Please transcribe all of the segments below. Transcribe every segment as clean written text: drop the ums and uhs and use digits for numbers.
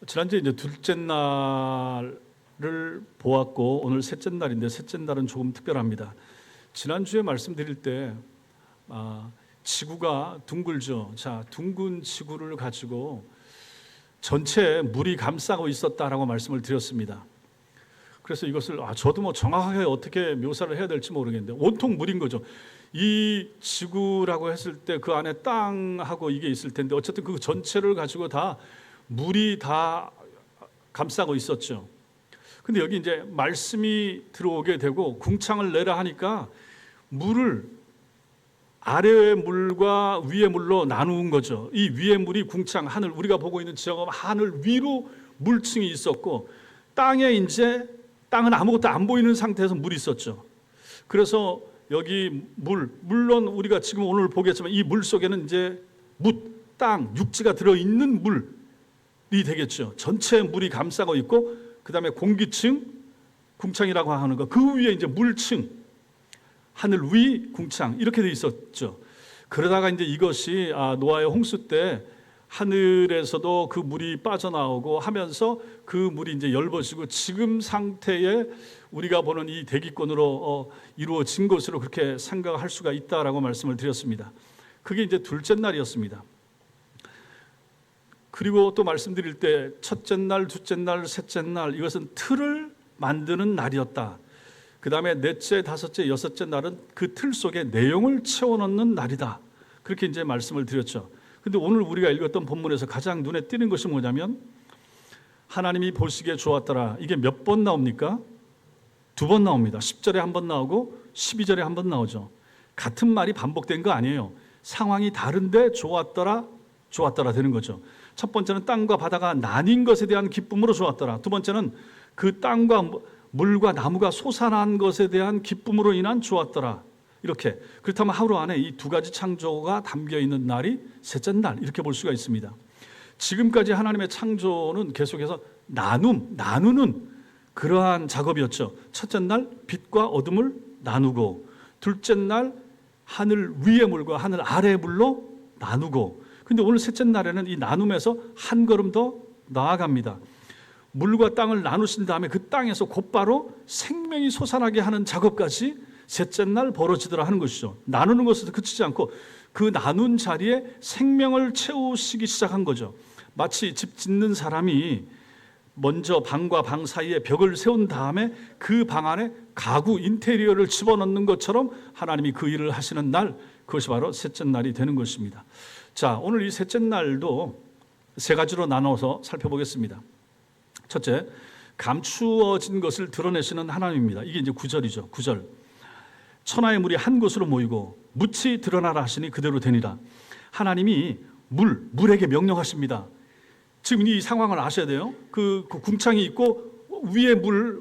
지난주에 이제 둘째 날을 보았고 오늘 셋째 날인데 셋째 날은 조금 특별합니다. 지난주에 말씀드릴 때 지구가 둥글죠. 자, 둥근 지구를 가지고 전체에 물이 감싸고 있었다라고 말씀을 드렸습니다. 그래서 이것을 저도 뭐 정확하게 어떻게 묘사를 해야 될지 모르겠는데 온통 물인 거죠. 이 지구라고 했을 때 그 안에 땅하고 이게 있을 텐데 어쨌든 그 전체를 가지고 다 물이 다 감싸고 있었죠. 근데 여기 이제 말씀이 들어오게 되고 궁창을 내라 하니까 물을 아래의 물과 위의 물로 나누는 거죠. 이 위의 물이 궁창, 하늘, 우리가 보고 있는 지역은 하늘 위로 물층이 있었고 땅에 이제 땅은 아무것도 안 보이는 상태에서 물이 있었죠. 그래서 여기 물론 우리가 지금 오늘 보겠지만 이 물 속에는 이제 땅, 육지가 들어있는 물이 되겠죠. 전체 물이 감싸고 있고 그 다음에 공기층, 궁창이라고 하는 거, 그 위에 이제 물층, 하늘 위 궁창 이렇게 돼 있었죠. 그러다가 이제 이것이 노아의 홍수 때 하늘에서도 그 물이 빠져나오고 하면서 그 물이 이제 열버지고 지금 상태에 우리가 보는 이 대기권으로 이루어진 것으로 그렇게 생각할 수가 있다라고 말씀을 드렸습니다. 그게 이제 둘째 날이었습니다. 그리고 또 말씀드릴 때 첫째 날, 둘째 날, 셋째 날 이것은 틀을 만드는 날이었다. 그 다음에 넷째, 다섯째, 여섯째 날은 그 틀 속에 내용을 채워넣는 날이다. 그렇게 이제 말씀을 드렸죠. 근데 오늘 우리가 읽었던 본문에서 가장 눈에 띄는 것이 뭐냐면 하나님이 보시기에 좋았더라. 이게 몇 번 나옵니까? 2번 나옵니다. 10절에 한 번 나오고 12절에 한 번 나오죠. 같은 말이 반복된 거 아니에요. 상황이 다른데 좋았더라 되는 거죠. 첫 번째는 땅과 바다가 나뉜 것에 대한 기쁨으로 좋았더라. 두 번째는 그 땅과 물과 나무가 솟아난 것에 대한 기쁨으로 인한 좋았더라. 이렇게. 그렇다면 하루 안에 이 두 가지 창조가 담겨 있는 날이 셋째 날 이렇게 볼 수가 있습니다. 지금까지 하나님의 창조는 계속해서 나누는 그러한 작업이었죠. 첫째 날 빛과 어둠을 나누고, 둘째 날 하늘 위의 물과 하늘 아래의 물로 나누고, 근데 오늘 셋째 날에는 이 나눔에서 한 걸음 더 나아갑니다. 물과 땅을 나누신 다음에 그 땅에서 곧바로 생명이 솟아나게 하는 작업까지 셋째 날 벌어지더라 하는 것이죠. 나누는 것에서 그치지 않고 그 나눈 자리에 생명을 채우시기 시작한 거죠. 마치 집 짓는 사람이 먼저 방과 방 사이에 벽을 세운 다음에 그 방 안에 가구 인테리어를 집어넣는 것처럼 하나님이 그 일을 하시는 날, 그것이 바로 셋째 날이 되는 것입니다. 자, 오늘 이 셋째 날도 세 가지로 나눠서 살펴보겠습니다. 첫째, 감추어진 것을 드러내시는 하나님입니다. 이게 이제 9절이죠. 9절. 천하의 물이 한 곳으로 모이고 묻이 드러나라 하시니 그대로 되니라. 하나님이 물에게 명령하십니다. 지금 이 상황을 아셔야 돼요. 그 궁창이 있고 위에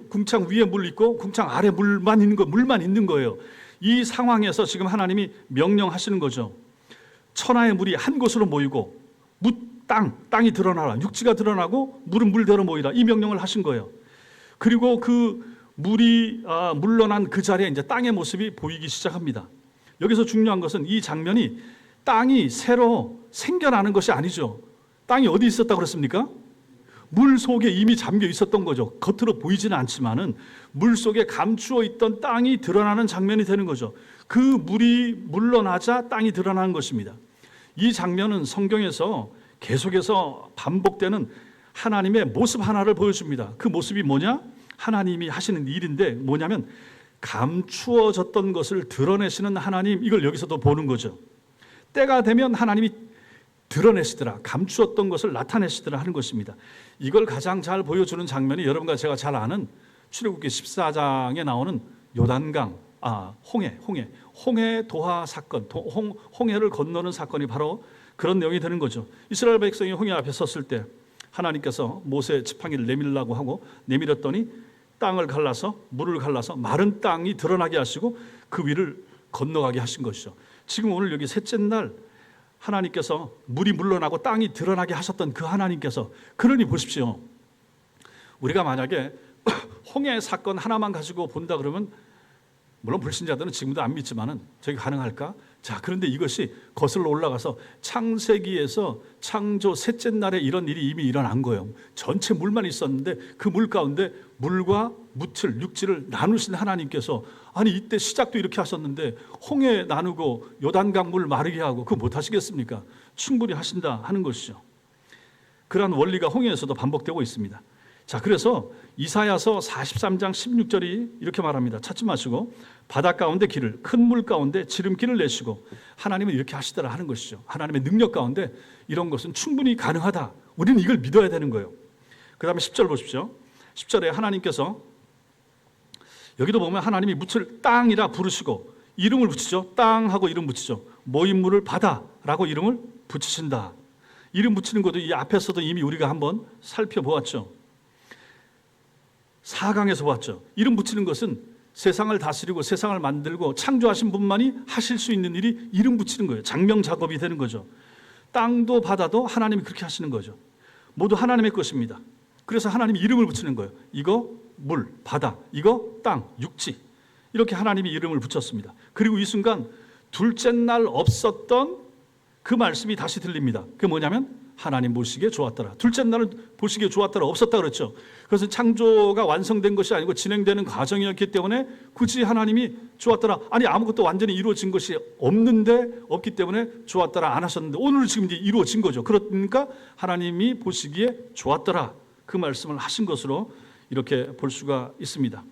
궁창 위에 물 있고 궁창 아래 물만 있는 거예요. 이 상황에서 지금 하나님이 명령하시는 거죠. 천하의 물이 한 곳으로 모이고 땅이 드러나라. 육지가 드러나고 물은 물대로 모이라. 이 명령을 하신 거예요. 그리고 그 물이 물러난 그 자리에 이제 땅의 모습이 보이기 시작합니다. 여기서 중요한 것은 이 장면이 땅이 새로 생겨나는 것이 아니죠. 땅이 어디 있었다고 그랬습니까? 물 속에 이미 잠겨 있었던 거죠. 겉으로 보이지는 않지만은 물 속에 감추어 있던 땅이 드러나는 장면이 되는 거죠. 그 물이 물러나자 땅이 드러나는 것입니다. 이 장면은 성경에서 계속해서 반복되는 하나님의 모습 하나를 보여줍니다. 그 모습이 뭐냐? 하나님이 하시는 일인데 뭐냐면 감추어졌던 것을 드러내시는 하나님, 이걸 여기서도 보는 거죠. 때가 되면 하나님이 드러내시더라, 감추었던 것을 나타내시더라 하는 것입니다. 이걸 가장 잘 보여주는 장면이 여러분과 제가 잘 아는 출애굽기 14장에 나오는 요단강, 홍해 도하 사건, 홍해를 건너는 사건이 바로 그런 내용이 되는 거죠. 이스라엘 백성이 홍해 앞에 섰을 때 하나님께서 모세 지팡이를 내밀라고 하고 내밀었더니 땅을 갈라서 물을 갈라서 마른 땅이 드러나게 하시고 그 위를 건너가게 하신 것이죠. 지금 오늘 여기 셋째 날 하나님께서 물이 물러나고 땅이 드러나게 하셨던 그 하나님께서, 그러니 보십시오. 우리가 만약에 홍해 사건 하나만 가지고 본다 그러면 물론 불신자들은 지금도 안 믿지만은 저게 가능할까? 자, 그런데 이것이 거슬러 올라가서 창세기에서 창조 셋째 날에 이런 일이 이미 일어난 거예요. 전체 물만 있었는데 그 물 가운데 물과 묻을 육지를 나누신 하나님께서 아니 이때 시작도 이렇게 하셨는데 홍해 나누고 요단강 물 마르게 하고 그거 못 하시겠습니까? 충분히 하신다 하는 것이죠. 그러한 원리가 홍해에서도 반복되고 있습니다. 자, 그래서 이사야서 43장 16절이 이렇게 말합니다. 찾지 마시고 바다 가운데 길을 큰 물 가운데 지름길을 내시고 하나님은 이렇게 하시더라 하는 것이죠. 하나님의 능력 가운데 이런 것은 충분히 가능하다. 우리는 이걸 믿어야 되는 거예요. 그 다음에 10절 보십시오. 10절에 하나님께서 여기도 보면 하나님이 묻을 땅이라 부르시고 이름을 붙이죠. 땅하고 이름 붙이죠. 모인 물을 바다라고 이름을 붙이신다. 이름 붙이는 것도 이 앞에서도 이미 우리가 한번 살펴보았죠. 4강에서 보았죠. 이름 붙이는 것은 세상을 다스리고 세상을 만들고 창조하신 분만이 하실 수 있는 일이 이름 붙이는 거예요. 장명 작업이 되는 거죠. 땅도 바다도 하나님이 그렇게 하시는 거죠. 모두 하나님의 것입니다. 그래서 하나님이 이름을 붙이는 거예요. 이거 물, 바다, 이거 땅, 육지. 이렇게 하나님이 이름을 붙였습니다. 그리고 이 순간 둘째 날 없었던 그 말씀이 다시 들립니다. 그게 뭐냐면 하나님 보시기에 좋았더라. 둘째 날은 보시기에 좋았더라. 없었다 그랬죠. 그래서 창조가 완성된 것이 아니고 진행되는 과정이었기 때문에 굳이 하나님이 좋았더라. 아니 아무것도 완전히 이루어진 것이 없기 때문에 좋았더라 안 하셨는데 오늘 지금 이제 이루어진 거죠. 그러니까 하나님이 보시기에 좋았더라. 그 말씀을 하신 것으로 이렇게 볼 수가 있습니다.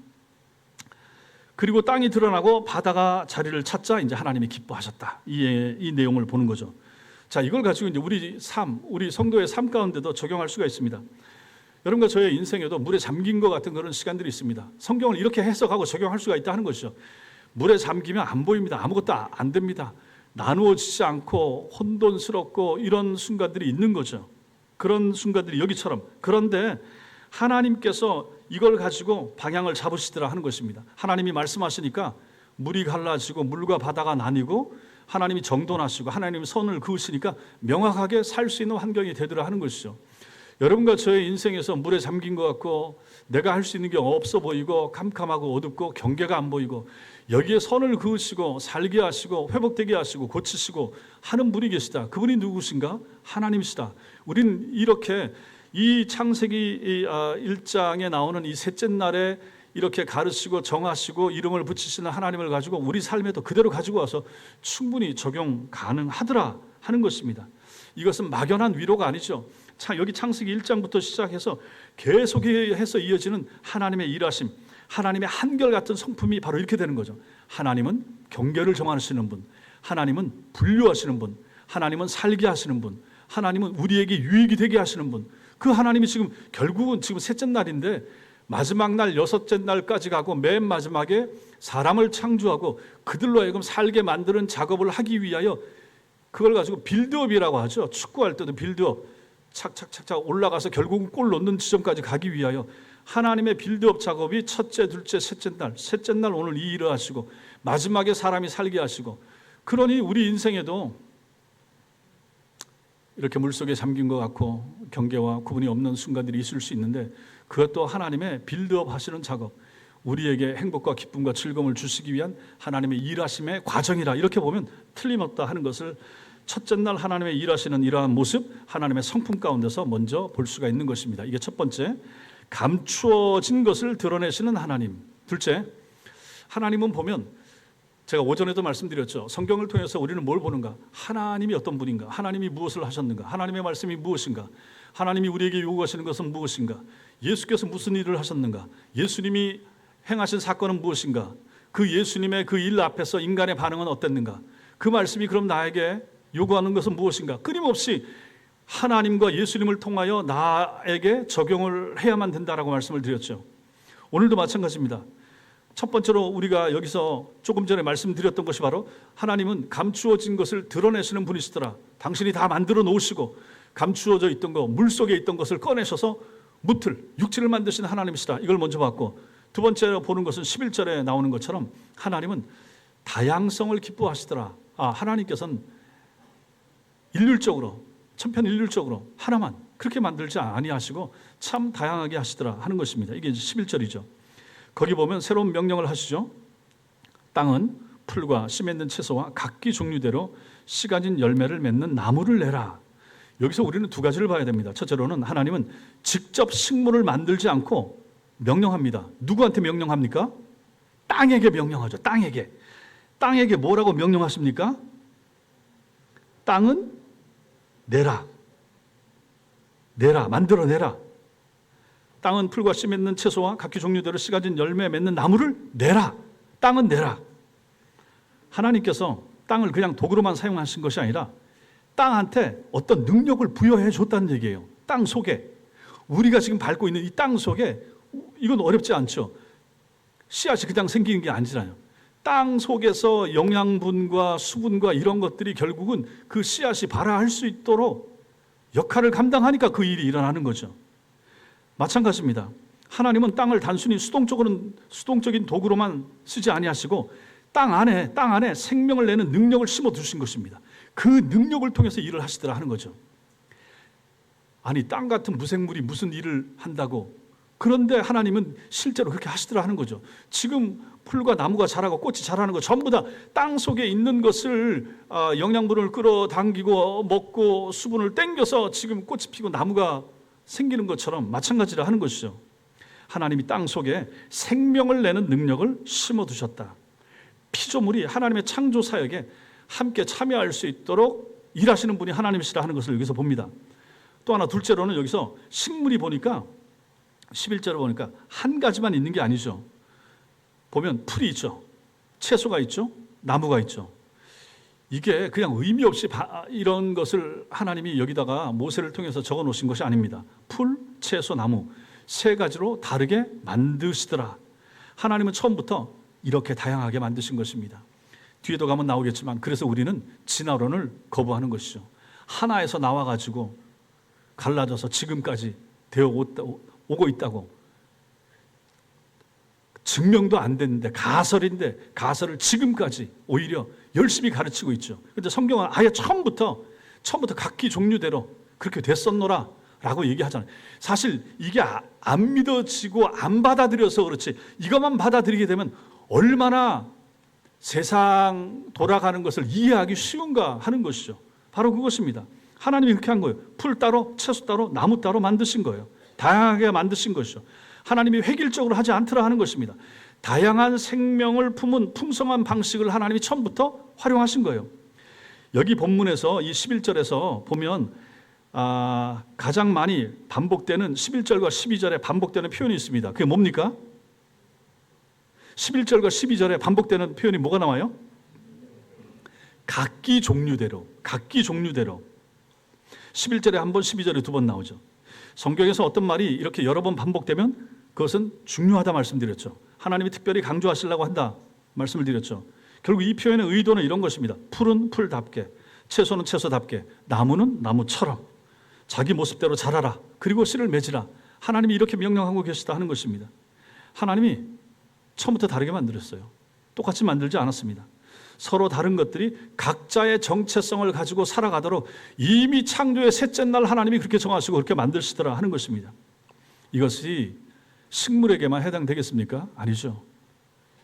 그리고 땅이 드러나고 바다가 자리를 찾자 이제 하나님이 기뻐하셨다. 이 내용을 보는 거죠. 자, 이걸 가지고 이제 우리 성도의 삶 가운데도 적용할 수가 있습니다. 여러분과 저의 인생에도 물에 잠긴 것 같은 그런 시간들이 있습니다. 성경을 이렇게 해석하고 적용할 수가 있다 하는 것이죠. 물에 잠기면 안 보입니다. 아무것도 안 됩니다. 나누어지지 않고 혼돈스럽고 이런 순간들이 있는 거죠. 그런 순간들이 여기처럼. 그런데 하나님께서 이걸 가지고 방향을 잡으시더라 하는 것입니다. 하나님이 말씀하시니까 물이 갈라지고 물과 바다가 나뉘고 하나님이 정돈하시고 하나님이 선을 그으시니까 명확하게 살 수 있는 환경이 되더라 하는 것이죠. 여러분과 저의 인생에서 물에 잠긴 것 같고 내가 할 수 있는 게 없어 보이고 캄캄하고 어둡고 경계가 안 보이고 여기에 선을 그으시고 살게 하시고 회복되게 하시고 고치시고 하는 분이 계시다. 그분이 누구신가? 하나님이시다. 우리는 이렇게 이 창세기 1장에 나오는 이 셋째 날에 이렇게 가르치고 정하시고 이름을 붙이시는 하나님을 가지고 우리 삶에도 그대로 가지고 와서 충분히 적용 가능하더라 하는 것입니다. 이것은 막연한 위로가 아니죠. 여기 창세기 1장부터 시작해서 계속해서 이어지는 하나님의 일하심, 하나님의 한결같은 성품이 바로 이렇게 되는 거죠. 하나님은 경계를 정하시는 분, 하나님은 분류하시는 분, 하나님은 살게 하시는 분, 하나님은 우리에게 유익이 되게 하시는 분. 그 하나님이 지금 결국은 지금 셋째 날인데 마지막 날 여섯째 날까지 가고 맨 마지막에 사람을 창조하고 그들로 하여금 살게 만드는 작업을 하기 위하여 그걸 가지고 빌드업이라고 하죠. 축구할 때도 빌드업 착착착착 올라가서 결국은 골 넣는 지점까지 가기 위하여 하나님의 빌드업 작업이 첫째, 둘째, 셋째 날 오늘 이 일을 하시고 마지막에 사람이 살게 하시고 그러니 우리 인생에도 이렇게 물속에 잠긴 것 같고 경계와 구분이 없는 순간들이 있을 수 있는데 그것도 하나님의 빌드업 하시는 작업, 우리에게 행복과 기쁨과 즐거움을 주시기 위한 하나님의 일하심의 과정이라 이렇게 보면 틀림없다 하는 것을 첫째 날 하나님의 일하시는 이러한 모습, 하나님의 성품 가운데서 먼저 볼 수가 있는 것입니다. 이게 첫 번째, 감추어진 것을 드러내시는 하나님. 둘째, 하나님은 보면 제가 오전에도 말씀드렸죠. 성경을 통해서 우리는 뭘 보는가? 하나님이 어떤 분인가? 하나님이 무엇을 하셨는가? 하나님의 말씀이 무엇인가? 하나님이 우리에게 요구하시는 것은 무엇인가? 예수께서 무슨 일을 하셨는가? 예수님이 행하신 사건은 무엇인가? 그 예수님의 그 일 앞에서 인간의 반응은 어땠는가? 그 말씀이 그럼 나에게 요구하는 것은 무엇인가? 끊임없이 하나님과 예수님을 통하여 나에게 적용을 해야만 된다라고 말씀을 드렸죠. 오늘도 마찬가지입니다. 첫 번째로 우리가 여기서 조금 전에 말씀드렸던 것이 바로 하나님은 감추어진 것을 드러내시는 분이시더라. 당신이 다 만들어 놓으시고 감추어져 있던 것, 물속에 있던 것을 꺼내셔서 육지를 만드신 하나님이시다. 이걸 먼저 봤고 두 번째로 보는 것은 11절에 나오는 것처럼 하나님은 다양성을 기뻐하시더라. 하나님께서는 일률적으로 천편일률적으로 하나만 그렇게 만들지 아니하시고 참 다양하게 하시더라 하는 것입니다. 이게 이제 11절이죠. 거기 보면 새로운 명령을 하시죠. 땅은 풀과 씨 맺는 채소와 각기 종류대로 씨 가진 열매를 맺는 나무를 내라. 여기서 우리는 두 가지를 봐야 됩니다. 첫째로는 하나님은 직접 식물을 만들지 않고 명령합니다. 누구한테 명령합니까? 땅에게 명령하죠. 땅에게 뭐라고 명령하십니까? 땅은 내라. 만들어내라. 땅은 풀과 씨 맺는 채소와 각기 종류대로 씨 가진 열매 맺는 나무를 내라. 땅은 내라. 하나님께서 땅을 그냥 도구로만 사용하신 것이 아니라 땅한테 어떤 능력을 부여해 줬다는 얘기예요. 땅 속에, 우리가 지금 밟고 있는 이 땅 속에, 이건 어렵지 않죠. 씨앗이 그냥 생기는 게 아니잖아요. 땅 속에서 영양분과 수분과 이런 것들이 결국은 그 씨앗이 발화할 수 있도록 역할을 감당하니까 그 일이 일어나는 거죠. 마찬가지입니다. 하나님은 땅을 단순히 수동적인 도구로만 쓰지 아니하시고 땅 안에 생명을 내는 능력을 심어 두신 것입니다. 그 능력을 통해서 일을 하시더라 하는 거죠. 아니, 땅 같은 무생물이 무슨 일을 한다고? 그런데 하나님은 실제로 그렇게 하시더라 하는 거죠. 지금 풀과 나무가 자라고 꽃이 자라는 거 전부 다 땅 속에 있는 것을 영양분을 끌어당기고 먹고 수분을 땡겨서 지금 꽃이 피고 나무가 생기는 것처럼 마찬가지라 하는 것이죠. 하나님이 땅 속에 생명을 내는 능력을 심어두셨다. 피조물이 하나님의 창조 사역에 함께 참여할 수 있도록 일하시는 분이 하나님이시라 하는 것을 여기서 봅니다. 또 하나 둘째로는 여기서 식물이 보니까 11절을 보니까 한 가지만 있는 게 아니죠. 보면 풀이 있죠. 채소가 있죠. 나무가 있죠. 이게 그냥 의미 없이 이런 것을 하나님이 여기다가 모세를 통해서 적어 놓으신 것이 아닙니다. 풀, 채소, 나무 세 가지로 다르게 만드시더라. 하나님은 처음부터 이렇게 다양하게 만드신 것입니다. 뒤에도 가면 나오겠지만 그래서 우리는 진화론을 거부하는 것이죠. 하나에서 나와가지고 갈라져서 지금까지 되어 오고 있다고 증명도 안 됐는데 가설을 지금까지 오히려 열심히 가르치고 있죠. 그런데 성경은 아예 처음부터 각기 종류대로 그렇게 됐었노라 라고 얘기하잖아요. 사실 이게 안 믿어지고 안 받아들여서 그렇지, 이것만 받아들이게 되면 얼마나 세상 돌아가는 것을 이해하기 쉬운가 하는 것이죠. 바로 그것입니다. 하나님이 그렇게 한 거예요. 풀 따로, 채소 따로, 나무 따로 만드신 거예요. 다양하게 만드신 것이죠. 하나님이 획일적으로 하지 않더라 하는 것입니다. 다양한 생명을 품은 풍성한 방식을 하나님이 처음부터 활용하신 거예요. 여기 본문에서 이 11절에서 보면 가장 많이 반복되는 11절과 12절에 반복되는 표현이 있습니다. 그게 뭡니까? 11절과 12절에 반복되는 표현이 뭐가 나와요? 각기 종류대로 11절에 한 번, 12절에 두 번 나오죠. 성경에서 어떤 말이 이렇게 여러 번 반복되면 그것은 중요하다 말씀드렸죠. 하나님이 특별히 강조하시려고 한다 말씀을 드렸죠. 결국 이 표현의 의도는 이런 것입니다. 풀은 풀답게, 채소는 채소답게, 나무는 나무처럼 자기 모습대로 자라라. 그리고 씨를 맺으라. 하나님이 이렇게 명령하고 계시다 하는 것입니다. 하나님이 처음부터 다르게 만들었어요. 똑같이 만들지 않았습니다. 서로 다른 것들이 각자의 정체성을 가지고 살아가도록 이미 창조의 셋째 날 하나님이 그렇게 정하시고 그렇게 만드시더라 하는 것입니다. 이것이 식물에게만 해당되겠습니까? 아니죠.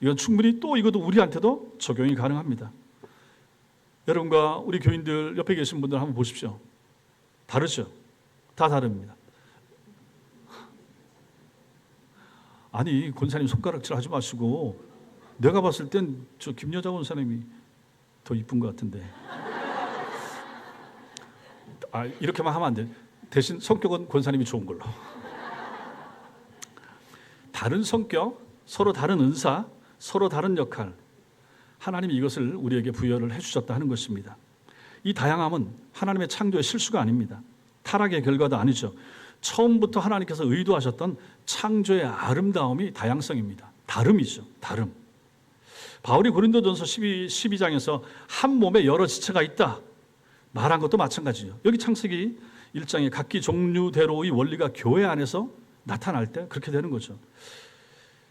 이건 충분히 또 이것도 우리한테도 적용이 가능합니다. 여러분과 우리 교인들 옆에 계신 분들 한번 보십시오. 다르죠? 다 다릅니다. 아니, 권사님 손가락질 하지 마시고, 내가 봤을 땐 저 김여자 권사님이 더 이쁜 것 같은데. 이렇게만 하면 안 돼. 대신 성격은 권사님이 좋은 걸로. 다른 성격, 서로 다른 은사, 서로 다른 역할, 하나님이 이것을 우리에게 부여를 해주셨다 하는 것입니다. 이 다양함은 하나님의 창조의 실수가 아닙니다. 타락의 결과도 아니죠. 처음부터 하나님께서 의도하셨던 창조의 아름다움이 다양성입니다. 다름이죠. 다름. 바울이 고린도전서 12장에서 한 몸에 여러 지체가 있다 말한 것도 마찬가지죠. 여기 창세기 1장에 각기 종류대로의 원리가 교회 안에서 나타날 때 그렇게 되는 거죠.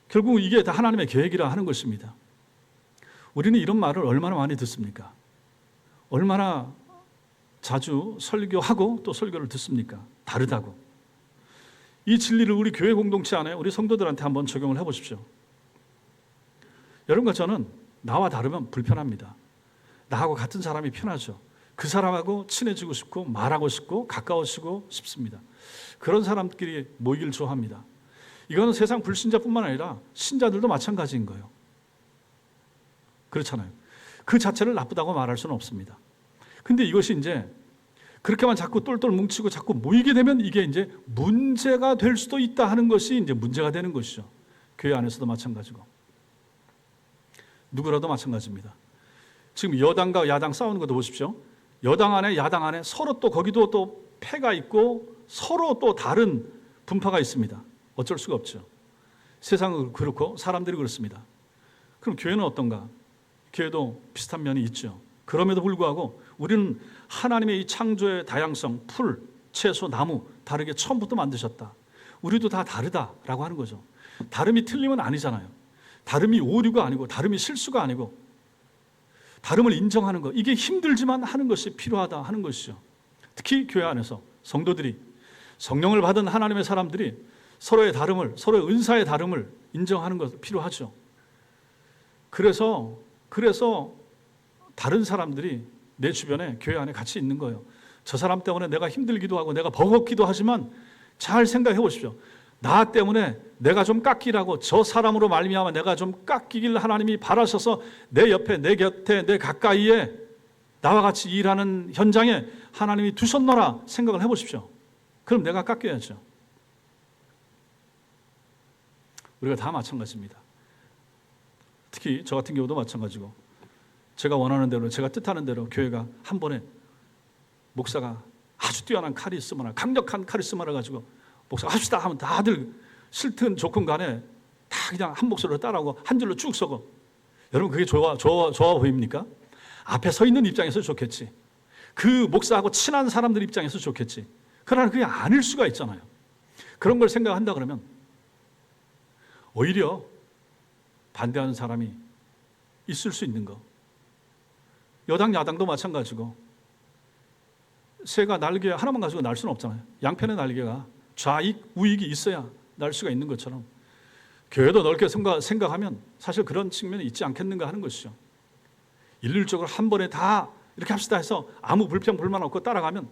결국 이게 다 하나님의 계획이라 하는 것입니다. 우리는 이런 말을 얼마나 많이 듣습니까? 얼마나 자주 설교하고 또 설교를 듣습니까? 다르다고. 이 진리를 우리 교회 공동체 안에 우리 성도들한테 한번 적용을 해보십시오. 여러분과 저는 나와 다르면 불편합니다. 나하고 같은 사람이 편하죠. 그 사람하고 친해지고 싶고 말하고 싶고 가까워지고 싶습니다. 그런 사람끼리 모이길 좋아합니다. 이거는 세상 불신자뿐만 아니라 신자들도 마찬가지인 거예요. 그렇잖아요. 그 자체를 나쁘다고 말할 수는 없습니다. 근데 이것이 이제 그렇게만 자꾸 똘똘 뭉치고 자꾸 모이게 되면 이게 이제 문제가 될 수도 있다 하는 것이 이제 문제가 되는 것이죠. 교회 안에서도 마찬가지고 누구라도 마찬가지입니다. 지금 여당과 야당 싸우는 것도 보십시오. 여당 안에 야당 안에 서로 또 거기도 또 패가 있고 서로 또 다른 분파가 있습니다. 어쩔 수가 없죠. 세상은 그렇고 사람들이 그렇습니다. 그럼 교회는 어떤가? 교회도 비슷한 면이 있죠. 그럼에도 불구하고 우리는 하나님의 이 창조의 다양성, 풀, 채소, 나무 다르게 처음부터 만드셨다. 우리도 다 다르다라고 하는 거죠. 다름이 틀림은 아니잖아요. 다름이 오류가 아니고 다름이 실수가 아니고 다름을 인정하는 것, 이게 힘들지만 하는 것이 필요하다 하는 것이죠. 특히 교회 안에서 성도들이 성령을 받은 하나님의 사람들이 서로의 다름을, 서로의 은사의 다름을 인정하는 것 필요하죠. 그래서 다른 사람들이 내 주변에 교회 안에 같이 있는 거예요. 저 사람 때문에 내가 힘들기도 하고 내가 버겁기도 하지만 잘 생각해 보십시오. 나 때문에 내가 좀 깎이라고, 저 사람으로 말미암아 내가 좀 깎이길 하나님이 바라셔서 내 옆에, 내 곁에, 내 가까이에 나와 같이 일하는 현장에 하나님이 두셨노라 생각을 해보십시오. 그럼 내가 깎여야죠. 우리가 다 마찬가지입니다. 특히 저 같은 경우도 마찬가지고, 제가 원하는 대로, 제가 뜻하는 대로 교회가 한 번에 목사가 아주 뛰어난 카리스마나 강력한 카리스마를 가지고 목사가 합시다 하면 다들 싫든 좋건 간에 다 그냥 한 목소리로 따라하고 한 줄로 쭉 서고. 여러분 그게 좋아 보입니까? 앞에 서 있는 입장에서 좋겠지. 그 목사하고 친한 사람들 입장에서 좋겠지. 그러나 그게 아닐 수가 있잖아요. 그런 걸 생각한다 그러면 오히려 반대하는 사람이 있을 수 있는 거. 여당 야당도 마찬가지고, 새가 날개 하나만 가지고 날 수는 없잖아요. 양편의 날개가 좌익 우익이 있어야 날 수가 있는 것처럼 교회도 넓게 생각하면 사실 그런 측면이 있지 않겠는가 하는 것이죠. 일률적으로 한 번에 다 이렇게 합시다 해서 아무 불평 불만 없고 따라가면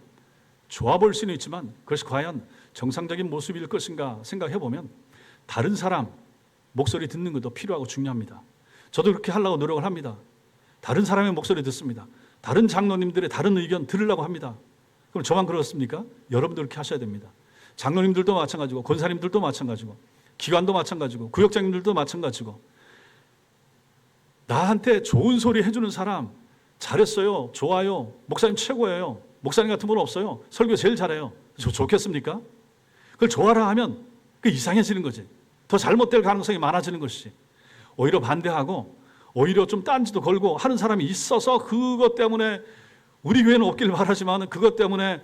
좋아 보일 수는 있지만 그것이 과연 정상적인 모습일 것인가 생각해 보면 다른 사람 목소리 듣는 것도 필요하고 중요합니다. 저도 그렇게 하려고 노력을 합니다. 다른 사람의 목소리 듣습니다. 다른 장로님들의 다른 의견 들으려고 합니다. 그럼 저만 그렇습니까? 여러분도 그렇게 하셔야 됩니다. 장로님들도 마찬가지고, 권사님들도 마찬가지고, 기관도 마찬가지고, 구역장님들도 마찬가지고, 나한테 좋은 소리 해주는 사람, 잘했어요, 좋아요, 목사님 최고예요, 목사님 같은 분 없어요, 설교 제일 잘해요, 좋겠습니까? 그걸 좋아라 하면 그 이상해지는 거지. 더 잘못될 가능성이 많아지는 것이지. 오히려 반대하고 오히려 좀 딴지도 걸고 하는 사람이 있어서 그것 때문에 우리 교회는 없길 바라지만 그것 때문에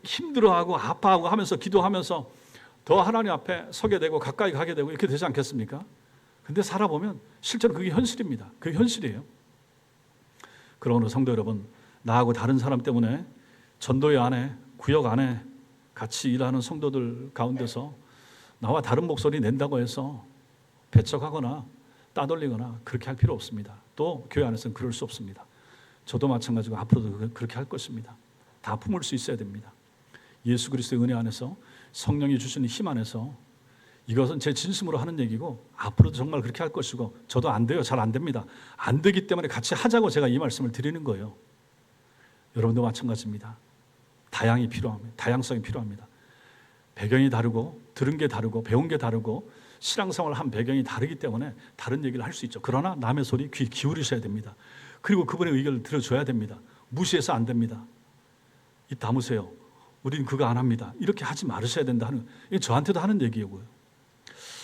힘들어하고 아파하고 하면서 기도하면서 더 하나님 앞에 서게 되고 가까이 가게 되고 이렇게 되지 않겠습니까? 근데 살아보면 실제로 그게 현실입니다. 그게 현실이에요. 그러므로 성도 여러분, 나하고 다른 사람 때문에 전도회 안에, 구역 안에 같이 일하는 성도들 가운데서 나와 다른 목소리 낸다고 해서 배척하거나 따돌리거나 그렇게 할 필요 없습니다. 또 교회 안에서는 그럴 수 없습니다. 저도 마찬가지고 앞으로도 그렇게 할 것입니다. 다 품을 수 있어야 됩니다. 예수 그리스도의 은혜 안에서, 성령이 주시는 힘 안에서, 이것은 제 진심으로 하는 얘기고 앞으로도 정말 그렇게 할 것이고, 저도 안 돼요. 잘 안 됩니다. 안 되기 때문에 같이 하자고 제가 이 말씀을 드리는 거예요. 여러분도 마찬가지입니다. 다양성이 필요합니다. 배경이 다르고 들은 게 다르고 배운 게 다르고 신앙생활을 한 배경이 다르기 때문에 다른 얘기를 할 수 있죠. 그러나 남의 소리 귀 기울이셔야 됩니다. 그리고 그분의 의견을 들어줘야 됩니다. 무시해서 안 됩니다. 입 다무세요. 우리는 그거 안 합니다. 이렇게 하지 말으셔야 된다 하는, 이게 저한테도 하는 얘기고요.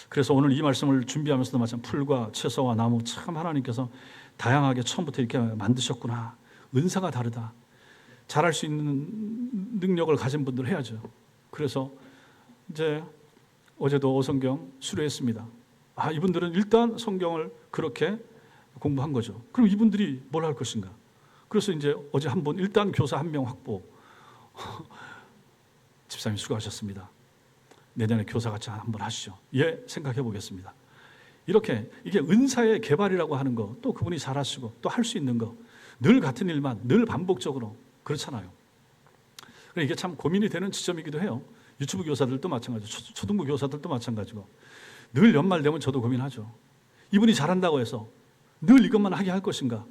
그래서 오늘 이 말씀을 준비하면서도 마찬가지, 풀과 채소와 나무, 참 하나님께서 다양하게 처음부터 이렇게 만드셨구나. 은사가 다르다. 잘할 수 있는 능력을 가진 분들 해야죠. 그래서 이제 어제도 오성경 수료했습니다. 이분들은 일단 성경을 그렇게 공부한 거죠. 그럼 이분들이 뭘 할 것인가? 그래서 이제 어제 한 번 일단 교사 한 명 확보. 집사님 수고하셨습니다. 내년에 교사 같이 한번 하시죠. 예, 생각해 보겠습니다. 이렇게 이게 은사의 개발이라고 하는 거, 또 그분이 잘하시고 또 할 수 있는 거, 늘 같은 일만 늘 반복적으로 그렇잖아요. 이게 참 고민이 되는 지점이기도 해요. 유치부 교사들도 마찬가지고 초등부 교사들도 마찬가지고 늘 연말 되면 저도 고민하죠. 이분이 잘한다고 해서 늘 이것만 하게 할 것인가?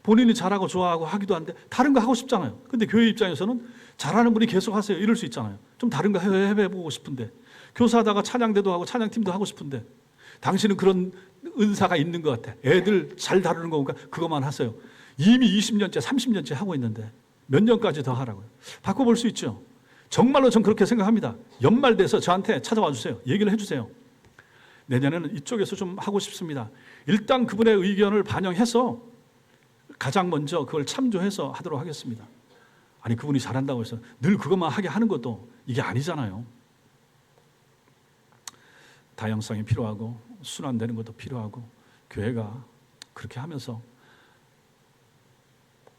본인이 잘하고 좋아하고 하기도 한데 다른 거 하고 싶잖아요. 근데 교회 입장에서는 잘하는 분이 계속 하세요 이럴 수 있잖아요. 좀 다른 거 해보고 싶은데, 교사하다가 찬양대도 하고 찬양팀도 하고 싶은데 당신은 그런 은사가 있는 것 같아. 애들 잘 다루는 거니까 그것만 하세요. 이미 20년째 30년째 하고 있는데 몇 년까지 더 하라고요. 바꿔볼 수 있죠. 정말로 전 그렇게 생각합니다. 연말 돼서 저한테 찾아와 주세요. 얘기를 해주세요. 내년에는 이쪽에서 좀 하고 싶습니다. 일단 그분의 의견을 반영해서 가장 먼저 그걸 참조해서 하도록 하겠습니다. 아니 그분이 잘한다고 해서 늘 그것만 하게 하는 것도 이게 아니잖아요. 다양성이 필요하고 순환되는 것도 필요하고, 교회가 그렇게 하면서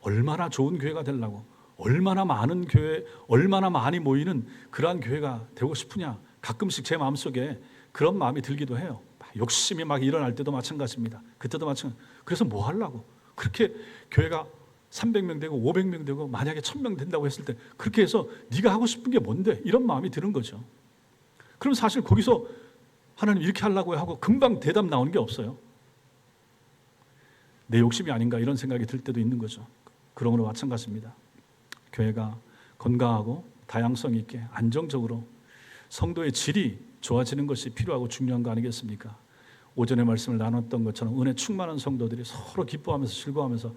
얼마나 좋은 교회가 되려고, 얼마나 많은 교회, 얼마나 많이 모이는 그러한 교회가 되고 싶으냐, 가끔씩 제 마음속에 그런 마음이 들기도 해요. 욕심이 막 일어날 때도 마찬가지입니다. 그때도 마찬가지. 그래서 뭐 하려고? 그렇게 교회가 300명 되고 500명 되고 만약에 1000명 된다고 했을 때 그렇게 해서 네가 하고 싶은 게 뭔데? 이런 마음이 드는 거죠. 그럼 사실 거기서 하나님 이렇게 하려고 하고 금방 대답 나오는 게 없어요. 내 욕심이 아닌가 이런 생각이 들 때도 있는 거죠. 그러므로 마찬가지입니다. 교회가 건강하고 다양성 있게 안정적으로 성도의 질이 좋아지는 것이 필요하고 중요한 거 아니겠습니까? 오전에 말씀을 나눴던 것처럼 은혜 충만한 성도들이 서로 기뻐하면서 즐거워하면서,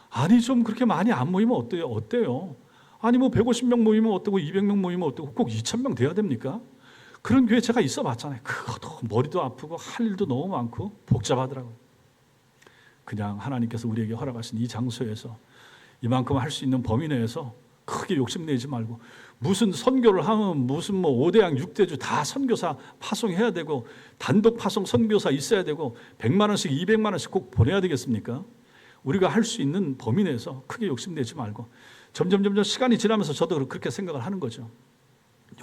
아니 좀 그렇게 많이 안 모이면 어때요? 아니 뭐 150명 모이면 어떠고 200명 모이면 어떠고 꼭 2000명 돼야 됩니까? 그런 교회 제가 있어 봤잖아요. 그것도 머리도 아프고 할 일도 너무 많고 복잡하더라고요. 그냥 하나님께서 우리에게 허락하신 이 장소에서 이만큼 할 수 있는 범위 내에서 크게 욕심내지 말고, 무슨 선교를 하면 무슨 뭐 5대양 6대주 다 선교사 파송해야 되고 단독 파송 선교사 있어야 되고 100만 원씩 200만 원씩 꼭 보내야 되겠습니까? 우리가 할 수 있는 범위 내에서 크게 욕심내지 말고, 점점 시간이 지나면서 저도 그렇게 생각을 하는 거죠.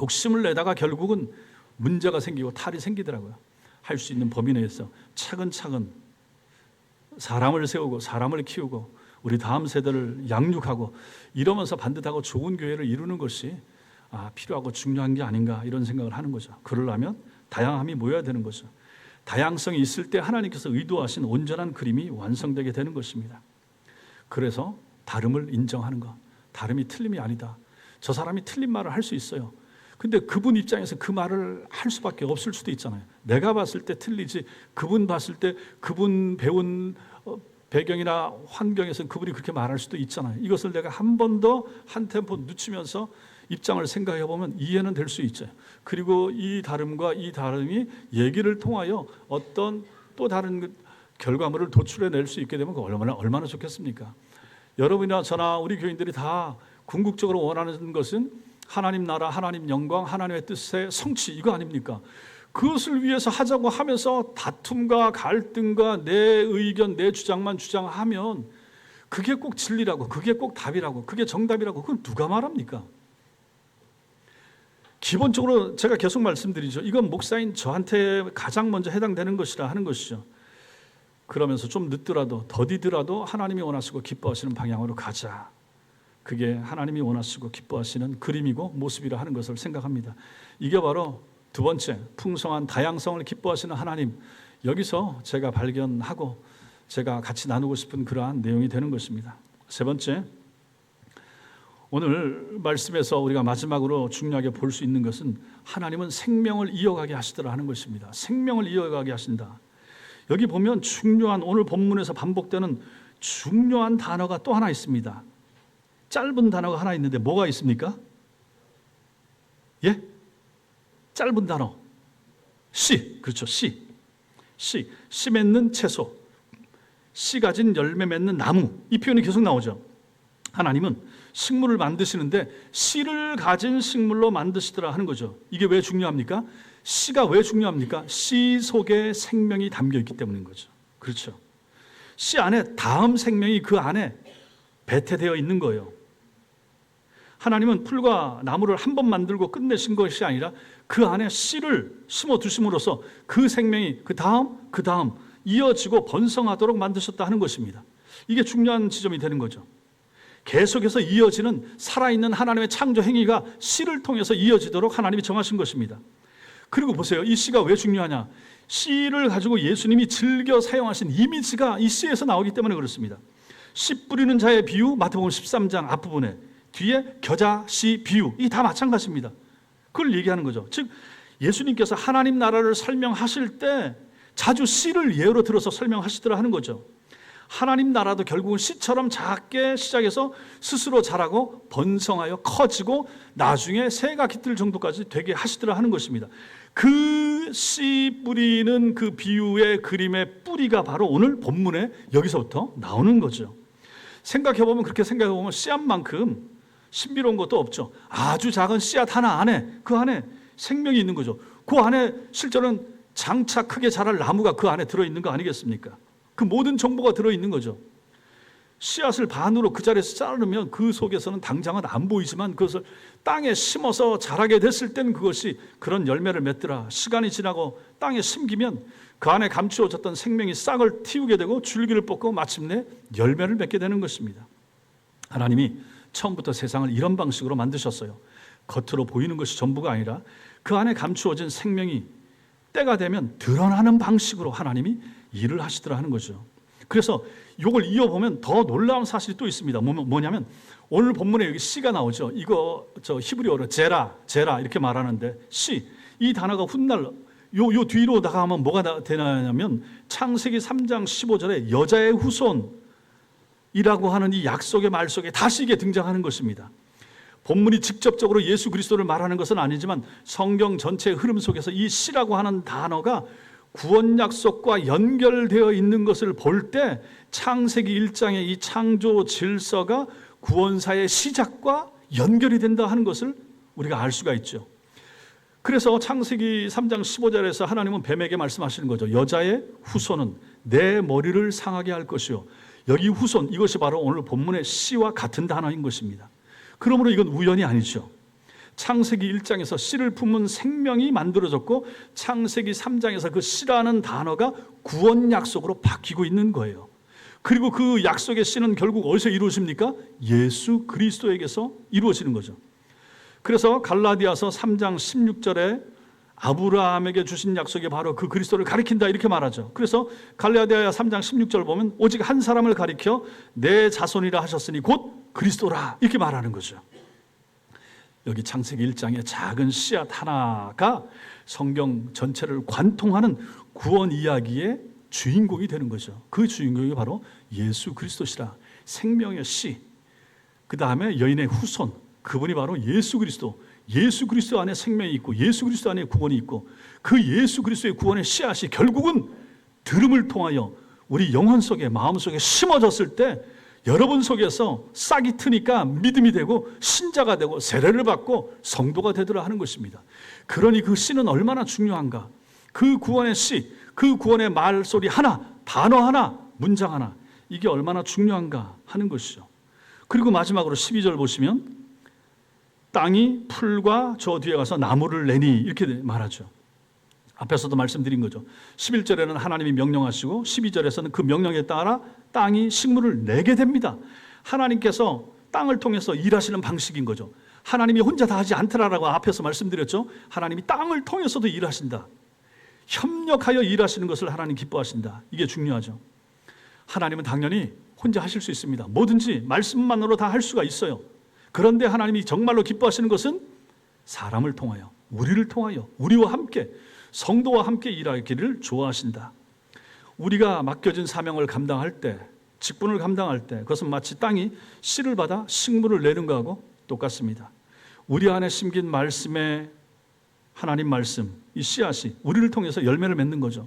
욕심을 내다가 결국은 문제가 생기고 탈이 생기더라고요. 할 수 있는 범위 내에서 차근차근 사람을 세우고 사람을 키우고 우리 다음 세대를 양육하고 이러면서 반듯하고 좋은 교회를 이루는 것이 필요하고 중요한 게 아닌가 이런 생각을 하는 거죠. 그러려면 다양함이 모여야 되는 거죠. 다양성이 있을 때 하나님께서 의도하신 온전한 그림이 완성되게 되는 것입니다. 그래서 다름을 인정하는 것, 다름이 틀림이 아니다. 저 사람이 틀린 말을 할 수 있어요. 근데 그분 입장에서 그 말을 할 수밖에 없을 수도 있잖아요. 내가 봤을 때 틀리지 그분 봤을 때 그분 배운 배경이나 환경에서는 그분이 그렇게 말할 수도 있잖아요. 이것을 내가 한 번 더 한 템포 늦추면서 입장을 생각해 보면 이해는 될 수 있죠. 그리고 이 다름과 이 다름이 얘기를 통하여 어떤 또 다른 결과물을 도출해낼 수 있게 되면 얼마나 좋겠습니까? 여러분이나 저나 우리 교인들이 다 궁극적으로 원하는 것은 하나님 나라, 하나님 영광, 하나님의 뜻의 성취, 이거 아닙니까? 그것을 위해서 하자고 하면서 다툼과 갈등과 내 의견, 내 주장만 주장하면 그게 꼭 진리라고, 그게 꼭 답이라고, 그게 정답이라고, 그건 누가 말합니까? 기본적으로 제가 계속 말씀드리죠. 이건 목사인 저한테 가장 먼저 해당되는 것이라 하는 것이죠. 그러면서 좀 늦더라도 더디더라도 하나님이 원하시고 기뻐하시는 방향으로 가자. 그게 하나님이 원하시고 기뻐하시는 그림이고 모습이라 하는 것을 생각합니다. 이게 바로 두 번째, 풍성한 다양성을 기뻐하시는 하나님. 여기서 제가 발견하고 제가 같이 나누고 싶은 그러한 내용이 되는 것입니다. 세 번째, 오늘 말씀에서 우리가 마지막으로 중요하게 볼 수 있는 것은 하나님은 생명을 이어가게 하시더라 하는 것입니다. 생명을 이어가게 하신다. 여기 보면 중요한, 오늘 본문에서 반복되는 중요한 단어가 또 하나 있습니다. 짧은 단어가 하나 있는데 뭐가 있습니까? 예? 짧은 단어. 씨. 그렇죠. 씨. 씨. 씨 맺는 채소. 씨 가진 열매 맺는 나무. 이 표현이 계속 나오죠. 하나님은 식물을 만드시는데 씨를 가진 식물로 만드시더라 하는 거죠. 이게 왜 중요합니까? 씨가 왜 중요합니까? 씨 속에 생명이 담겨 있기 때문인 거죠. 그렇죠. 씨 안에 다음 생명이 그 안에 배태되어 있는 거예요. 하나님은 풀과 나무를 한 번 만들고 끝내신 것이 아니라 그 안에 씨를 심어 두심으로써 그 생명이 그 다음 이어지고 번성하도록 만드셨다 하는 것입니다. 이게 중요한 지점이 되는 거죠. 계속해서 이어지는 살아있는 하나님의 창조 행위가 씨를 통해서 이어지도록 하나님이 정하신 것입니다. 그리고 보세요. 이 씨가 왜 중요하냐? 씨를 가지고 예수님이 즐겨 사용하신 이미지가 이 씨에서 나오기 때문에 그렇습니다. 씨 뿌리는 자의 비유, 마태복음 13장 앞부분에 뒤에 겨자, 씨 비유, 이게 다 마찬가지입니다. 그걸 얘기하는 거죠. 즉 예수님께서 하나님 나라를 설명하실 때 자주 씨를 예로 들어서 설명하시더라 하는 거죠. 하나님 나라도 결국은 씨처럼 작게 시작해서 스스로 자라고 번성하여 커지고 나중에 새가 깃들 정도까지 되게 하시더라 하는 것입니다. 그 씨 뿌리는 그 비유의 그림의 뿌리가 바로 오늘 본문에 여기서부터 나오는 거죠. 생각해보면 그렇게 생각해보면 씨앗만큼 신비로운 것도 없죠. 아주 작은 씨앗 하나 안에 그 안에 생명이 있는 거죠. 그 안에 실제로는 장차 크게 자랄 나무가 그 안에 들어있는 거 아니겠습니까? 그 모든 정보가 들어있는 거죠. 씨앗을 반으로 그 자리에서 자르면 그 속에서는 당장은 안 보이지만 그것을 땅에 심어서 자라게 됐을 땐 그것이 그런 열매를 맺더라. 시간이 지나고 땅에 심기면 그 안에 감추어졌던 생명이 싹을 틔우게 되고 줄기를 뽑고 마침내 열매를 맺게 되는 것입니다. 하나님이 처음부터 세상을 이런 방식으로 만드셨어요. 겉으로 보이는 것이 전부가 아니라 그 안에 감추어진 생명이 때가 되면 드러나는 방식으로 하나님이 일을 하시더라 하는 거죠. 그래서 이걸 이어보면 더 놀라운 사실이 또 있습니다. 뭐냐면 오늘 본문에 여기 씨가 나오죠. 이거 히브리어로 제라 이렇게 말하는데 씨, 이 단어가 훗날 요 뒤로 나가면 뭐가 되냐면 창세기 3장 15절에 여자의 후손이라고 하는 이 약속의 말 속에 다시 이게 등장하는 것입니다. 본문이 직접적으로 예수 그리스도를 말하는 것은 아니지만 성경 전체의 흐름 속에서 이 씨라고 하는 단어가 구원 약속과 연결되어 있는 것을 볼 때 창세기 1장의 이 창조 질서가 구원사의 시작과 연결이 된다 하는 것을 우리가 알 수가 있죠. 그래서 창세기 3장 15절에서 하나님은 뱀에게 말씀하시는 거죠. 여자의 후손은 내 머리를 상하게 할 것이요. 여기 후손, 이것이 바로 오늘 본문의 씨와 같은 단어인 것입니다. 그러므로 이건 우연이 아니죠. 창세기 1장에서 씨를 품은 생명이 만들어졌고 창세기 3장에서 그 씨라는 단어가 구원 약속으로 바뀌고 있는 거예요. 그리고 그 약속의 씨는 결국 어디서 이루어집니까? 예수 그리스도에게서 이루어지는 거죠. 그래서 갈라디아서 3장 16절에 아브라함에게 주신 약속이 바로 그 그리스도를 가리킨다 이렇게 말하죠. 그래서 갈라디아 3장 16절 보면 오직 한 사람을 가리켜 내 자손이라 하셨으니 곧 그리스도라 이렇게 말하는 거죠. 여기 창세기 1장의 작은 씨앗 하나가 성경 전체를 관통하는 구원 이야기의 주인공이 되는 거죠. 그 주인공이 바로 예수 그리스도시라. 생명의 씨, 그 다음에 여인의 후손, 그분이 바로 예수 그리스도. 예수 그리스도 안에 생명이 있고 예수 그리스도 안에 구원이 있고 그 예수 그리스도의 구원의 씨앗이 결국은 들음을 통하여 우리 영혼 속에 마음 속에 심어졌을 때 여러분 속에서 싹이 트니까 믿음이 되고 신자가 되고 세례를 받고 성도가 되더라 하는 것입니다. 그러니 그 씨는 얼마나 중요한가. 그 구원의 씨, 그 구원의 말소리 하나, 단어 하나, 문장 하나, 이게 얼마나 중요한가 하는 것이죠. 그리고 마지막으로 12절 보시면 땅이 풀과 저 뒤에 가서 나무를 내니 이렇게 말하죠. 앞에서도 말씀드린 거죠. 11절에는 하나님이 명령하시고 12절에서는 그 명령에 따라 땅이 식물을 내게 됩니다. 하나님께서 땅을 통해서 일하시는 방식인 거죠. 하나님이 혼자 다 하지 않더라라고 앞에서 말씀드렸죠. 하나님이 땅을 통해서도 일하신다. 협력하여 일하시는 것을 하나님 기뻐하신다. 이게 중요하죠. 하나님은 당연히 혼자 하실 수 있습니다. 뭐든지 말씀만으로 다 할 수가 있어요. 그런데 하나님이 정말로 기뻐하시는 것은 사람을 통하여, 우리를 통하여, 우리와 함께, 성도와 함께 일하기를 좋아하신다. 우리가 맡겨진 사명을 감당할 때, 직분을 감당할 때 그것은 마치 땅이 씨를 받아 식물을 내는 것하고 똑같습니다. 우리 안에 심긴 말씀의 하나님 말씀, 이 씨앗이 우리를 통해서 열매를 맺는 거죠.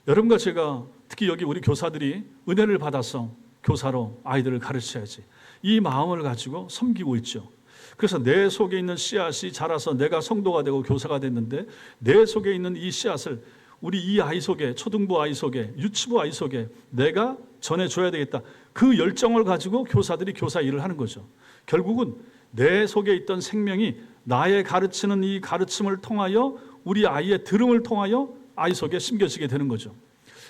여러분과 제가 특히 여기 우리 교사들이 은혜를 받아서 교사로 아이들을 가르쳐야지 이 마음을 가지고 섬기고 있죠. 그래서 내 속에 있는 씨앗이 자라서 내가 성도가 되고 교사가 됐는데 내 속에 있는 이 씨앗을 우리 이 아이 속에, 초등부 아이 속에, 유치부 아이 속에 내가 전해줘야 되겠다. 그 열정을 가지고 교사들이 교사 일을 하는 거죠. 결국은 내 속에 있던 생명이 나의 가르치는 이 가르침을 통하여 우리 아이의 들음을 통하여 아이 속에 심겨지게 되는 거죠.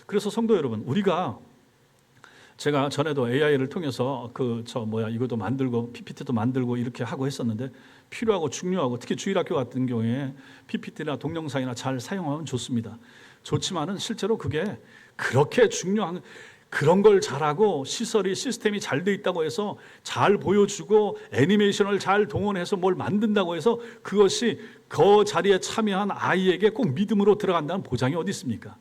그래서 성도 여러분, 우리가 제가 전에도 AI를 통해서 이것도 만들고 PPT도 만들고 이렇게 하고 했었는데 필요하고 중요하고 특히 주일학교 같은 경우에 PPT나 동영상이나 잘 사용하면 좋습니다. 좋지만은 실제로 그게 그렇게 중요한 그런 걸 잘하고 시스템이 잘 돼 있다고 해서 잘 보여주고 애니메이션을 잘 동원해서 뭘 만든다고 해서 그것이 그 자리에 참여한 아이에게 꼭 믿음으로 들어간다는 보장이 어디 있습니까?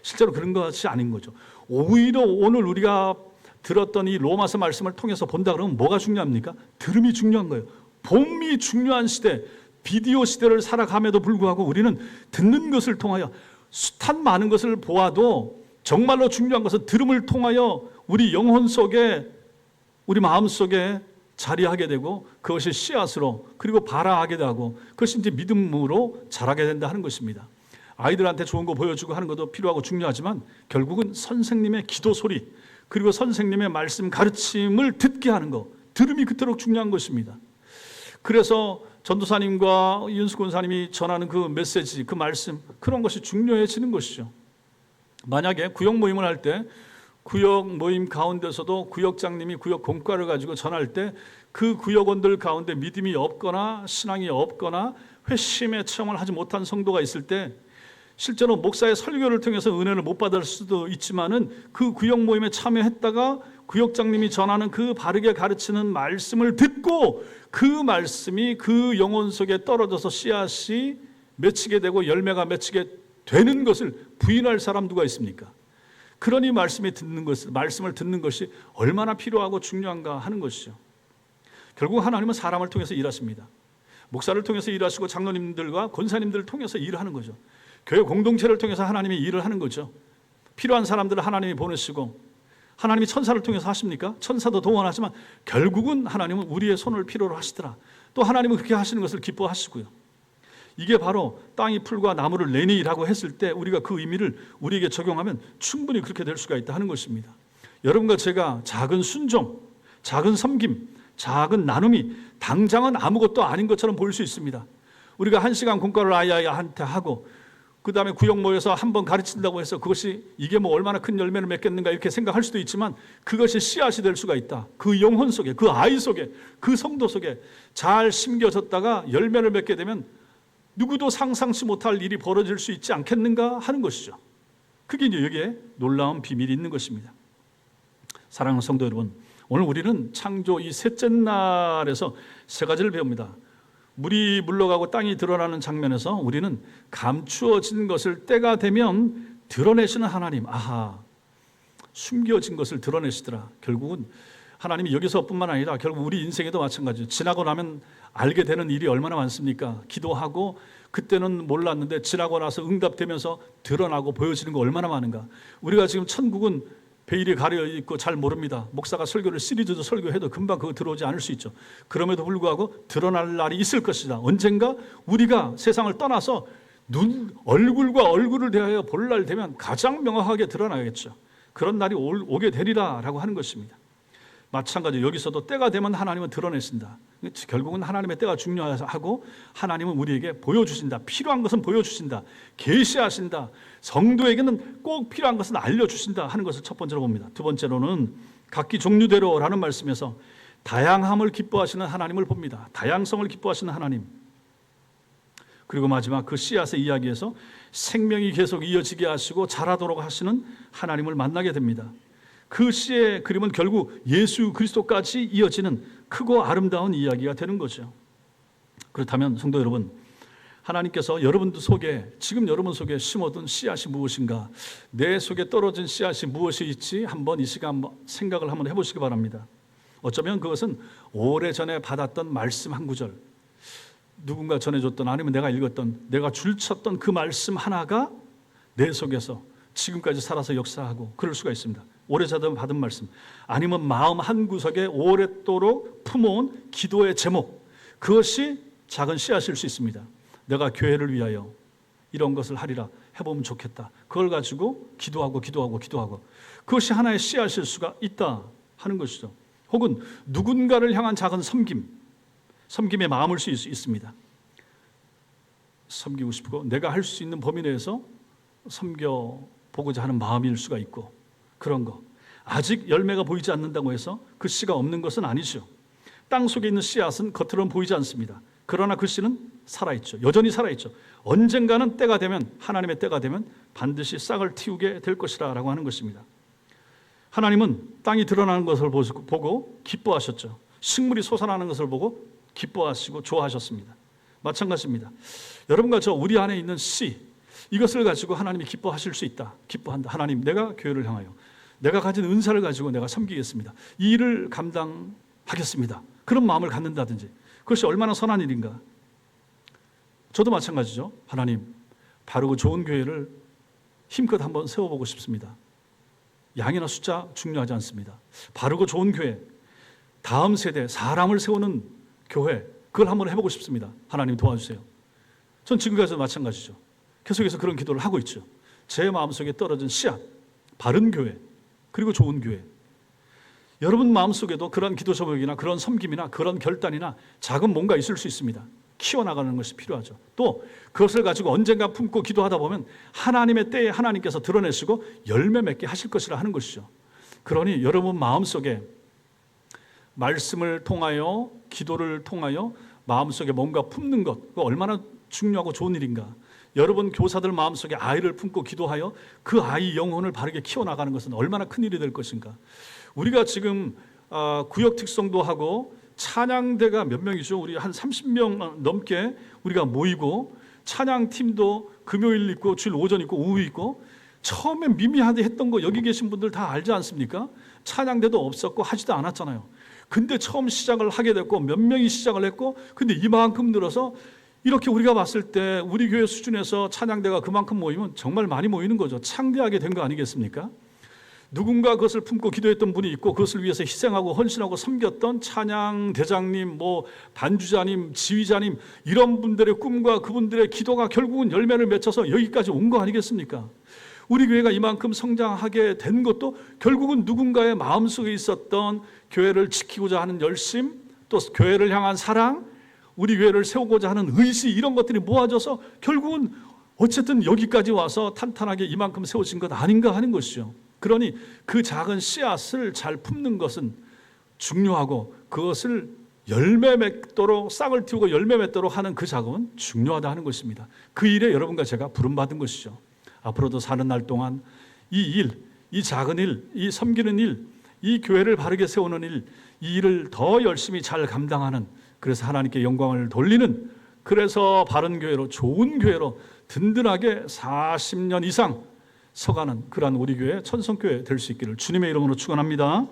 실제로 그런 것이 아닌 거죠. 오히려 오늘 우리가 들었던 이 로마서 말씀을 통해서 본다 그러면 뭐가 중요합니까? 들음이 중요한 거예요. 봄이 중요한 시대, 비디오 시대를 살아감에도 불구하고 우리는 듣는 것을 통하여 숱한 많은 것을 보아도 정말로 중요한 것은 들음을 통하여 우리 영혼 속에, 우리 마음 속에 자리하게 되고 그것이 씨앗으로 그리고 발아하게 되고 그것이 이제 믿음으로 자라게 된다 하는 것입니다. 아이들한테 좋은 거 보여주고 하는 것도 필요하고 중요하지만 결국은 선생님의 기도 소리 그리고 선생님의 말씀 가르침을 듣게 하는 거, 들음이 그토록 중요한 것입니다. 그래서 전도사님과 윤수 권사님이 전하는 그 메시지, 그 말씀, 그런 것이 중요해지는 것이죠. 만약에 구역 모임을 할 때 구역 모임 가운데서도 구역장님이 구역 공과를 가지고 전할 때 그 구역원들 가운데 믿음이 없거나 신앙이 없거나 회심의 체험을 하지 못한 성도가 있을 때 실제로 목사의 설교를 통해서 은혜를 못 받을 수도 있지만은 그 구역 모임에 참여했다가 구역장님이 전하는 그 바르게 가르치는 말씀을 듣고 그 말씀이 그 영혼 속에 떨어져서 씨앗이 맺히게 되고 열매가 맺히게 되는 것을 부인할 사람 누가 있습니까? 그러니 말씀을 듣는 것이 얼마나 필요하고 중요한가 하는 것이죠. 결국 하나님은 사람을 통해서 일하십니다. 목사를 통해서 일하시고 장로님들과 권사님들을 통해서 일을 하는 거죠. 교회 공동체를 통해서 하나님이 일을 하는 거죠. 필요한 사람들을 하나님이 보내시고 하나님이 천사를 통해서 하십니까? 천사도 동원하지만 결국은 하나님은 우리의 손을 필요로 하시더라. 또 하나님은 그렇게 하시는 것을 기뻐하시고요. 이게 바로 땅이 풀과 나무를 내니라고 했을 때 우리가 그 의미를 우리에게 적용하면 충분히 그렇게 될 수가 있다 하는 것입니다. 여러분과 제가 작은 순종, 작은 섬김, 작은 나눔이 당장은 아무것도 아닌 것처럼 보일 수 있습니다. 우리가 1시간 공과를 아이한테 하고 그 다음에 구역 모여서 한 번 가르친다고 해서 그것이 이게 뭐 얼마나 큰 열매를 맺겠는가 이렇게 생각할 수도 있지만 그것이 씨앗이 될 수가 있다. 그 영혼 속에, 그 아이 속에, 그 성도 속에 잘 심겨졌다가 열매를 맺게 되면 누구도 상상치 못할 일이 벌어질 수 있지 않겠는가 하는 것이죠. 그게 이제 여기에 놀라운 비밀이 있는 것입니다. 사랑하는 성도 여러분, 오늘 우리는 창조 이 셋째 날에서 세 가지를 배웁니다. 물이 물러가고 땅이 드러나는 장면에서 우리는 감추어진 것을 때가 되면 드러내시는 하나님, 숨겨진 것을 드러내시더라. 결국은 하나님이 여기서뿐만 아니라 결국 우리 인생에도 마찬가지예요. 지나고 나면 알게 되는 일이 얼마나 많습니까? 기도하고 그때는 몰랐는데 지나고 나서 응답되면서 드러나고 보여지는 거 얼마나 많은가. 우리가 지금 천국은 베일이 가려있고 잘 모릅니다. 목사가 설교를 시리즈도 설교해도 금방 그거 들어오지 않을 수 있죠. 그럼에도 불구하고 드러날 날이 있을 것이다. 언젠가 우리가 세상을 떠나서 얼굴과 얼굴을 대하여 볼 날 되면 가장 명확하게 드러나겠죠. 그런 날이 오게 되리라 라고 하는 것입니다. 마찬가지로 여기서도 때가 되면 하나님은 드러내신다. 결국은 하나님의 때가 중요하고 하나님은 우리에게 보여주신다. 필요한 것은 보여주신다. 계시하신다. 성도에게는 꼭 필요한 것은 알려주신다 하는 것을 첫 번째로 봅니다. 두 번째로는 각기 종류대로라는 말씀에서 다양함을 기뻐하시는 하나님을 봅니다. 다양성을 기뻐하시는 하나님. 그리고 마지막 그 씨앗의 이야기에서 생명이 계속 이어지게 하시고 자라도록 하시는 하나님을 만나게 됩니다. 그 씨의 그림은 결국 예수 그리스도까지 이어지는 크고 아름다운 이야기가 되는 거죠. 그렇다면 성도 여러분, 하나님께서 여러분들 속에, 지금 여러분 속에 심어둔 씨앗이 무엇인가, 내 속에 떨어진 씨앗이 무엇이 있지 한번 이 시간 생각을 한번 해보시기 바랍니다. 어쩌면 그것은 오래전에 받았던 말씀 한 구절, 누군가 전해줬던, 아니면 내가 읽었던, 내가 줄쳤던 그 말씀 하나가 내 속에서 지금까지 살아서 역사하고 그럴 수가 있습니다. 오래전에 받은 말씀, 아니면 마음 한구석에 오랫도록 품어온 기도의 제목, 그것이 작은 씨앗일 수 있습니다. 내가 교회를 위하여 이런 것을 하리라, 해보면 좋겠다. 그걸 가지고 기도하고 그것이 하나의 씨앗일 수가 있다 하는 것이죠. 혹은 누군가를 향한 작은 섬김의 마음일 수 있습니다. 섬기고 싶고 내가 할 수 있는 범위 내에서 섬겨보고자 하는 마음일 수가 있고, 그런 거. 아직 열매가 보이지 않는다고 해서 그 씨가 없는 것은 아니죠. 땅 속에 있는 씨앗은 겉으로는 보이지 않습니다. 그러나 그 씨는 살아있죠. 여전히 살아있죠. 언젠가는 때가 되면, 하나님의 때가 되면 반드시 싹을 틔우게 될 것이라 라고 하는 것입니다. 하나님은 땅이 드러나는 것을 보고 기뻐하셨죠. 식물이 솟아나는 것을 보고 기뻐하시고 좋아하셨습니다. 마찬가지입니다. 여러분과 저 우리 안에 있는 씨, 이것을 가지고 하나님이 기뻐하실 수 있다. 기뻐한다. 하나님, 내가 교회를 향하여 내가 가진 은사를 가지고 내가 섬기겠습니다. 이 일을 감당하겠습니다. 그런 마음을 갖는다든지, 그것이 얼마나 선한 일인가. 저도 마찬가지죠. 하나님, 바르고 좋은 교회를 힘껏 한번 세워보고 싶습니다. 양이나 숫자 중요하지 않습니다. 바르고 좋은 교회, 다음 세대 사람을 세우는 교회, 그걸 한번 해보고 싶습니다. 하나님 도와주세요. 전 지금까지도 마찬가지죠. 계속해서 그런 기도를 하고 있죠. 제 마음속에 떨어진 씨앗, 바른 교회, 그리고 좋은 교회. 여러분 마음속에도 그런 기도 제목이나 그런 섬김이나 그런 결단이나 작은 뭔가 있을 수 있습니다. 키워나가는 것이 필요하죠. 또 그것을 가지고 언젠가 품고 기도하다 보면 하나님의 때에 하나님께서 드러내시고 열매 맺게 하실 것이라 하는 것이죠. 그러니 여러분 마음속에 말씀을 통하여, 기도를 통하여 마음속에 뭔가 품는 것, 그거 얼마나 중요하고 좋은 일인가. 여러분 교사들 마음속에 아이를 품고 기도하여 그 아이 영혼을 바르게 키워나가는 것은 얼마나 큰 일이 될 것인가. 우리가 지금 구역 특성도 하고 찬양대가 몇 명이죠? 우리 한 30명 넘게 우리가 모이고, 찬양팀도 금요일 있고 주일 오전 있고 오후 있고, 처음에 미미하게 했던 거 여기 계신 분들 다 알지 않습니까? 찬양대도 없었고 하지도 않았잖아요. 근데 처음 시작을 하게 됐고 몇 명이 시작을 했고, 근데 이만큼 늘어서 이렇게 우리가 봤을 때 우리 교회 수준에서 찬양대가 그만큼 모이면 정말 많이 모이는 거죠. 창대하게 된 거 아니겠습니까? 누군가 그것을 품고 기도했던 분이 있고 그것을 위해서 희생하고 헌신하고 섬겼던 찬양 대장님, 반주자님, 지휘자님, 이런 분들의 꿈과 그분들의 기도가 결국은 열매를 맺혀서 여기까지 온 거 아니겠습니까? 우리 교회가 이만큼 성장하게 된 것도 결국은 누군가의 마음속에 있었던 교회를 지키고자 하는 열심, 또 교회를 향한 사랑, 우리 교회를 세우고자 하는 의지, 이런 것들이 모아져서 결국은 어쨌든 여기까지 와서 탄탄하게 이만큼 세워진 것 아닌가 하는 것이죠. 그러니 그 작은 씨앗을 잘 품는 것은 중요하고, 그것을 열매 맺도록, 싹을 틔우고 열매 맺도록 하는 그 작업은 중요하다 하는 것입니다. 그 일에 여러분과 제가 부름받은 것이죠. 앞으로도 사는 날 동안 이 일, 이 작은 일, 이 섬기는 일, 이 교회를 바르게 세우는 일, 이 일을 더 열심히 잘 감당하는, 그래서 하나님께 영광을 돌리는, 그래서 바른 교회로, 좋은 교회로 든든하게 40년 이상 서가는 그러한 우리 교회, 천성교회 될 수 있기를 주님의 이름으로 축원합니다.